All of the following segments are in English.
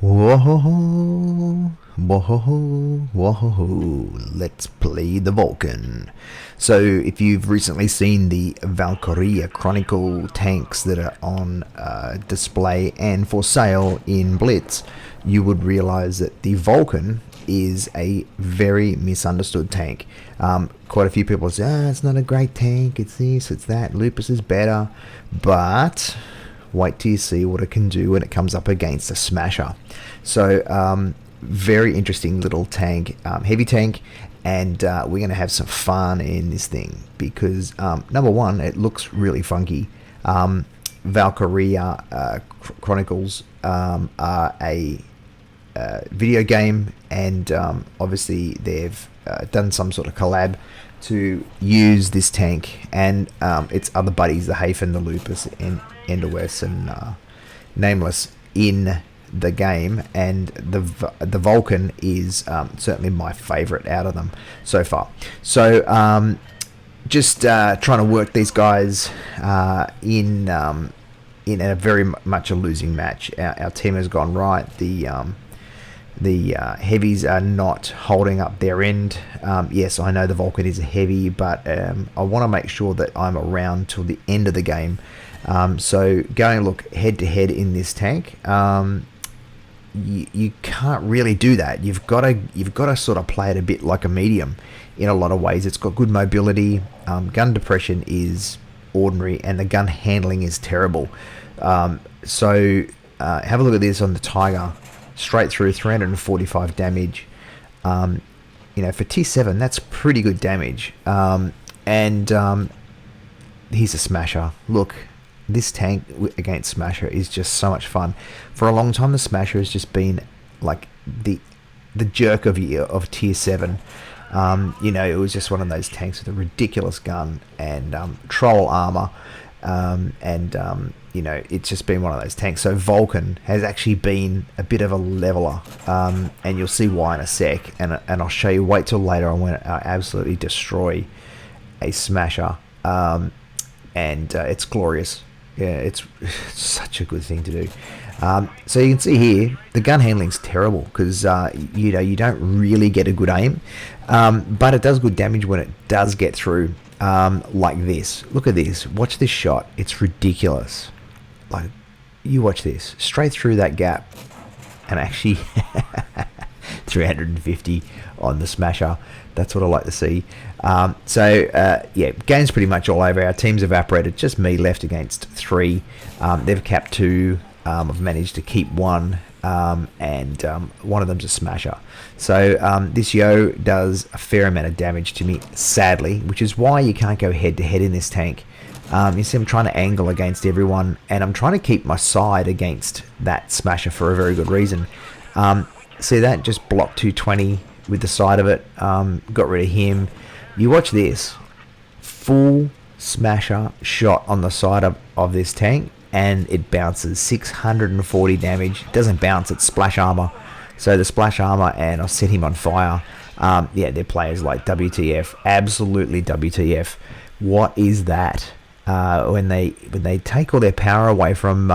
Whoa, whoa, whoa, let's play the Vulcan. So, if you've recently seen the Valkyria Chronicle tanks that are on display and for sale in Blitz, you would realize that the Vulcan is a very misunderstood tank. Quite a few people say, it's not a great tank, it's this, it's that, Lupus is better, but wait till you see what it can do when it comes up against a smasher. So very interesting little tank, heavy tank, and we're going to have some fun in this thing because number one, it looks really funky. Valkyria Chronicles are a video game, and obviously they've done some sort of collab to use this tank and its other buddies, the Hafen, the Lupus, and Enderwest, and Nameless in the game, and the Vulcan is certainly my favorite out of them so far. So just trying to work these guys in a very much a losing match. Our team has gone right. The heavies are not holding up their end. Yes, I know the Vulcan is a heavy, but I want to make sure that I'm around till the end of the game. So going to look head to head in this tank, you can't really do that. You've got to sort of play it a bit like a medium in a lot of ways. It's got good mobility. Gun depression is ordinary, and the gun handling is terrible. So have a look at this on the Tiger. Straight through, 345 damage. For tier 7, that's pretty good damage. And he's a smasher. Look, this tank against smasher is just so much fun. For a long time, the smasher has just been like the jerk of tier 7. It was just one of those tanks with a ridiculous gun and troll armor. It's just been one of those tanks. So Vulcan has actually been a bit of a leveler, and you'll see why in a sec. And I'll show you. Wait till later on when I absolutely destroy a smasher, and it's glorious. Yeah, it's such a good thing to do. So you can see here the gun handling's terrible because you don't really get a good aim, but it does good damage when it does get through. Like this. Look at this. Watch this shot. It's ridiculous. Like, you watch this. Straight through that gap. And actually, 350 on the smasher. That's what I like to see. Game's pretty much all over. Our team's evaporated. Just me left against 3. They've capped 2. I've managed to keep 1. And one of them's a smasher. So this Yo does a fair amount of damage to me, sadly, which is why you can't go head to head in this tank. You see I'm trying to angle against everyone, and I'm trying to keep my side against that smasher for a very good reason. See that? Just blocked 220 with the side of it. Got rid of him. You watch this. Full smasher shot on the side of this tank, and it bounces 640 damage. It doesn't bounce, it's splash armor. So the splash armor, and I'll set him on fire. They're players like WTF, absolutely WTF. What is that? When they take all their power away from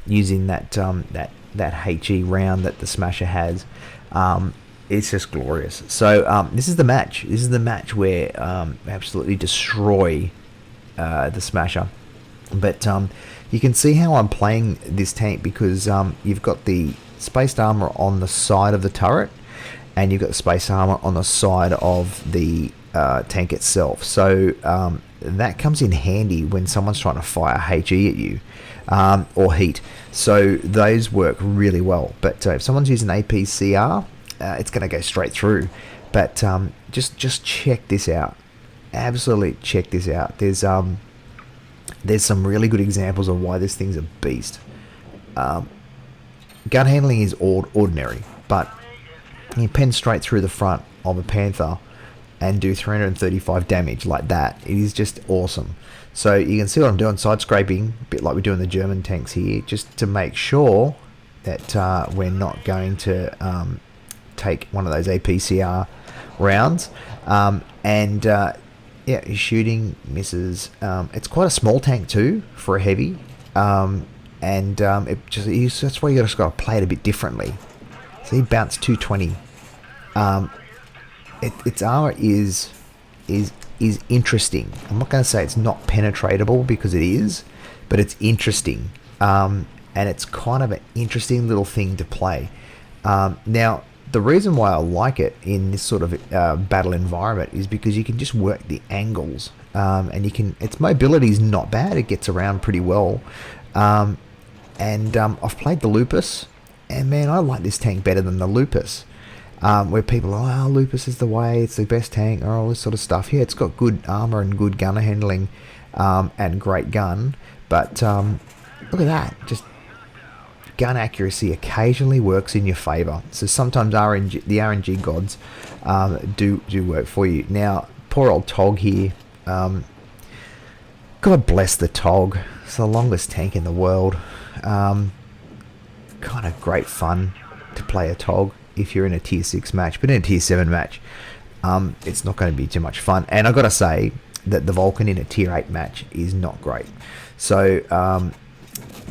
using that HE round that the smasher has, it's just glorious. So this is the match. This is the match where absolutely destroy the smasher. But you can see how I'm playing this tank because you've got the spaced armor on the side of the turret, and you've got the spaced armor on the side of the tank itself. So that comes in handy when someone's trying to fire HE at you or heat. So those work really well. But if someone's using APCR, it's going to go straight through. But just check this out. Absolutely check this out. There's some really good examples of why this thing's a beast. Gun handling is ordinary, but you pen straight through the front of a Panther and do 335 damage like that. It is just awesome. So you can see what I'm doing, side scraping, a bit like we do in the German tanks here, just to make sure that we're not going to take one of those APCR rounds. He's shooting, misses. It's quite a small tank too for a heavy, that's why you just got to play it a bit differently. So he bounced 220. Its armor is interesting. I'm not going to say it's not penetratable, because it is, but it's interesting. And it's kind of an interesting little thing to play. Now, the reason why I like it in this sort of battle environment is because you can just work the angles, and its mobility is not bad. It gets around pretty well. I've played the Lupus, and man, I like this tank better than the Lupus. Where people are, Lupus is the way, it's the best tank, or all this sort of stuff. Yeah, it's got good armor and good gunner handling, and great gun. But look at that, just gun accuracy occasionally works in your favor. So sometimes the RNG gods do work for you. Now, poor old Tog here. God bless the Tog. It's the longest tank in the world. Kind of great fun to play a Tog if you're in a tier 6 match, but in a tier 7 match, it's not going to be too much fun. And I've got to say that the Vulcan in a tier 8 match is not great. So,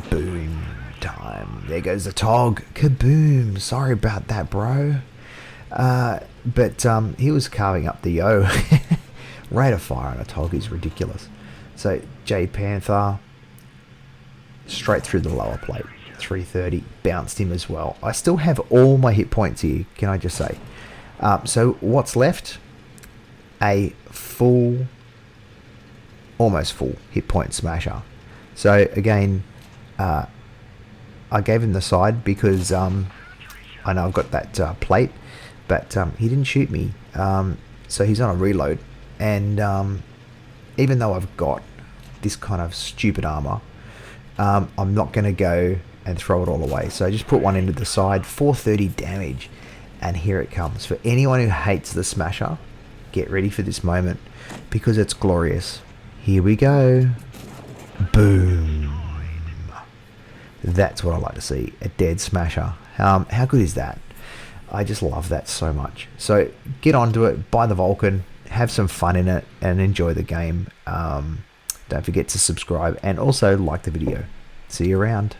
boom time. There goes the Tog. Kaboom. Sorry about that, bro. But he was carving up the yo. Rate of fire on a Tog is ridiculous. So, J Panther, straight through the lower plate. 330, bounced him as well. I still have all my hit points here, can I just say. So what's left? A full, almost full hit point smasher. So again, I gave him the side because I know I've got that plate, but he didn't shoot me. So he's on a reload, and even though I've got this kind of stupid armor, I'm not going to go and throw it all away. So I just put one into the side, 430 damage, and here it comes. For anyone who hates the smasher, get ready for this moment, because it's glorious. Here we go. Boom. That's what I like to see, a dead smasher. How good is that? I just love that so much. So get onto it, buy the Vulcan, have some fun in it, and enjoy the game. Don't forget to subscribe, and also like the video. See you around.